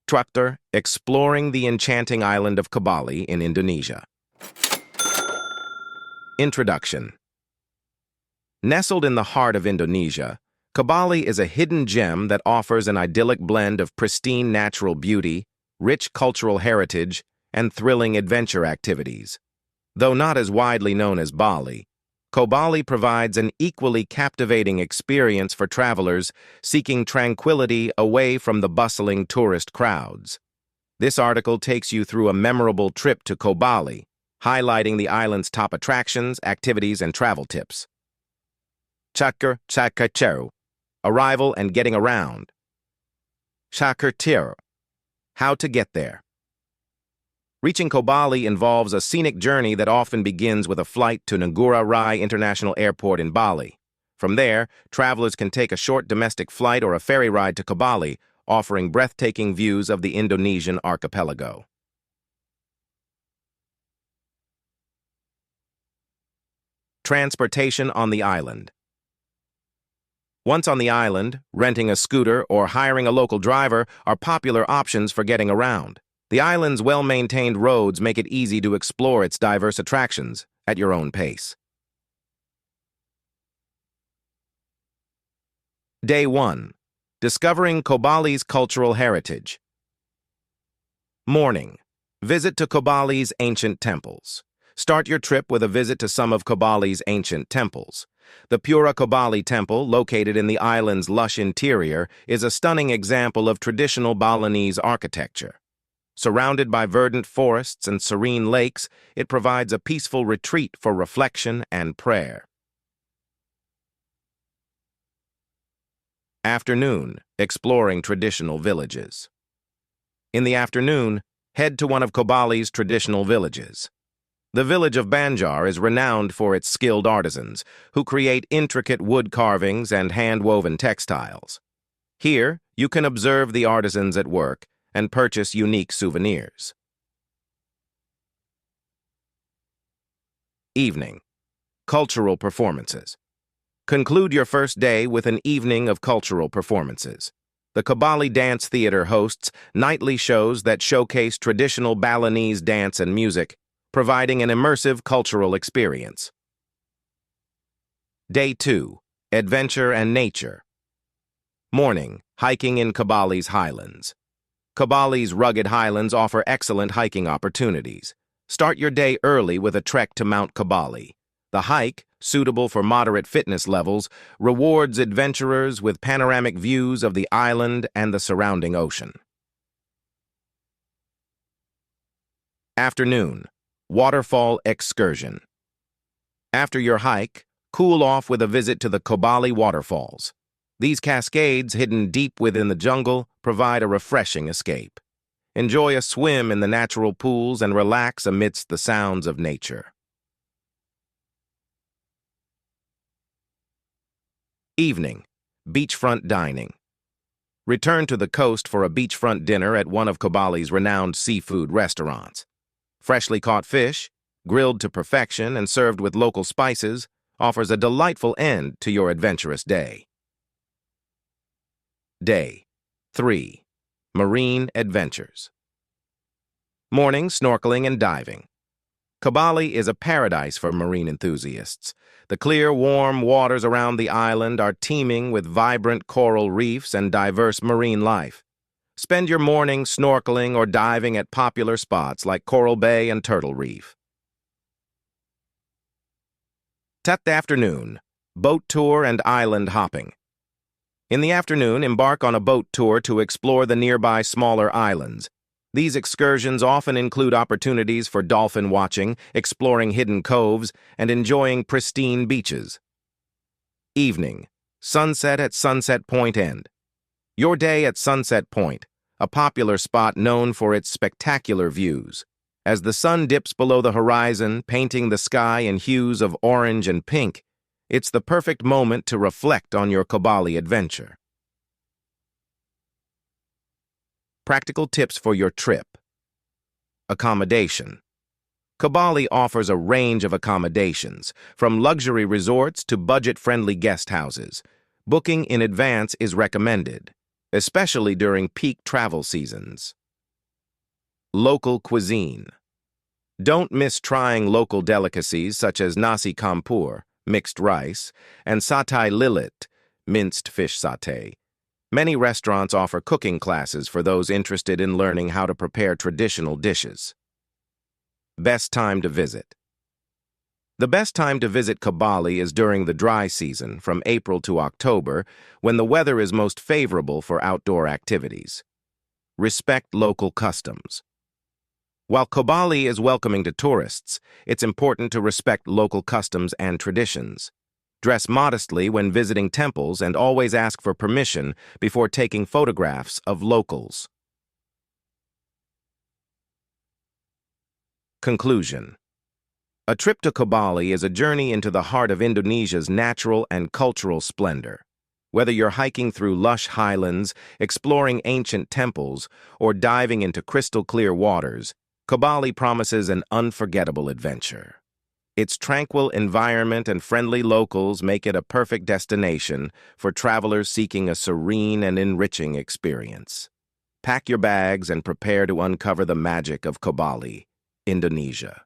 Chapter Exploring the Enchanting Island of Bali in Indonesia. Introduction. Nestled in the heart of Indonesia, Bali is a hidden gem that offers an idyllic blend of pristine natural beauty, rich cultural heritage, and thrilling adventure activities. Though not as widely known as Bali, Bali provides an equally captivating experience for travelers seeking tranquility away from the bustling tourist crowds. This article takes you through a memorable trip to Bali, highlighting the island's top attractions, activities, and travel tips. Chakar Arrival and getting around. Chakar How to get there. Reaching Bali involves a scenic journey that often begins with a flight to Ngurah Rai International Airport in Bali. From there, travelers can take a short domestic flight or a ferry ride to Bali, offering breathtaking views of the Indonesian archipelago. Transportation on the island. Once on the island, renting a scooter or hiring a local driver are popular options for getting around. The island's well-maintained roads make it easy to explore its diverse attractions at your own pace. Day 1. Discovering Bali's cultural heritage. Morning. Visit to Bali's ancient temples. Start your trip with a visit to some of Bali's ancient temples. The Pura Bali Temple, located in the island's lush interior, is a stunning example of traditional Balinese architecture. Surrounded by verdant forests and serene lakes, it provides a peaceful retreat for reflection and prayer. Afternoon, exploring traditional villages. In the afternoon, head to one of Bali's traditional villages. The village of Banjar is renowned for its skilled artisans, who create intricate wood carvings and hand-woven textiles. Here, you can observe the artisans at work and purchase unique souvenirs. Evening. Cultural performances. Conclude your first day with an evening of cultural performances. The Bali Dance Theater hosts nightly shows that showcase traditional Balinese dance and music, providing an immersive cultural experience. Day 2. Adventure and nature. Morning. Hiking in Bali's highlands. Bali's rugged highlands offer excellent hiking opportunities. Start your day early with a trek to Mount Bali. The hike, suitable for moderate fitness levels, rewards adventurers with panoramic views of the island and the surrounding ocean. Afternoon. Waterfall excursion. After your hike, cool off with a visit to the Bali waterfalls. These cascades, hidden deep within the jungle, provide a refreshing escape. Enjoy a swim in the natural pools and relax amidst the sounds of nature. Evening. Beachfront dining. Return to the coast for a beachfront dinner at one of Bali's renowned seafood restaurants. Freshly caught fish, grilled to perfection and served with local spices, offers a delightful end to your adventurous day. Day 3. Marine adventures. Morning, snorkeling and diving. Bali is a paradise for marine enthusiasts. The clear, warm waters around the island are teeming with vibrant coral reefs and diverse marine life. Spend your morning snorkeling or diving at popular spots like Coral Bay and Turtle Reef. Afternoon. Boat tour and island hopping. In the afternoon, embark on a boat tour to explore the nearby smaller islands. These excursions often include opportunities for dolphin watching, exploring hidden coves, and enjoying pristine beaches. Evening. Sunset at Sunset Point End. Your day at Sunset Point, a popular spot known for its spectacular views. As the sun dips below the horizon, painting the sky in hues of orange and pink, it's the perfect moment to reflect on your Bali adventure. Practical tips for your trip. Accommodation. Bali offers a range of accommodations, from luxury resorts to budget-friendly guest houses. Booking in advance is recommended. especially during peak travel seasons. Local cuisine. Don't miss trying local delicacies such as nasi campur, mixed rice, and satay lilit, minced fish satay. Many restaurants offer cooking classes for those interested in learning how to prepare traditional dishes. Best time to visit. The best time to visit Koh Bali is during the dry season, from April to October, when the weather is most favorable for outdoor activities. Respect local customs. While Koh Bali is welcoming to tourists, it's important to respect local customs and traditions. Dress modestly when visiting temples and always ask for permission before taking photographs of locals. Conclusion. A trip to Koh Bali is a journey into the heart of Indonesia's natural and cultural splendor. Whether you're hiking through lush highlands, exploring ancient temples, or diving into crystal-clear waters, Koh Bali promises an unforgettable adventure. Its tranquil environment and friendly locals make it a perfect destination for travelers seeking a serene and enriching experience. Pack your bags and prepare to uncover the magic of Koh Bali, Indonesia.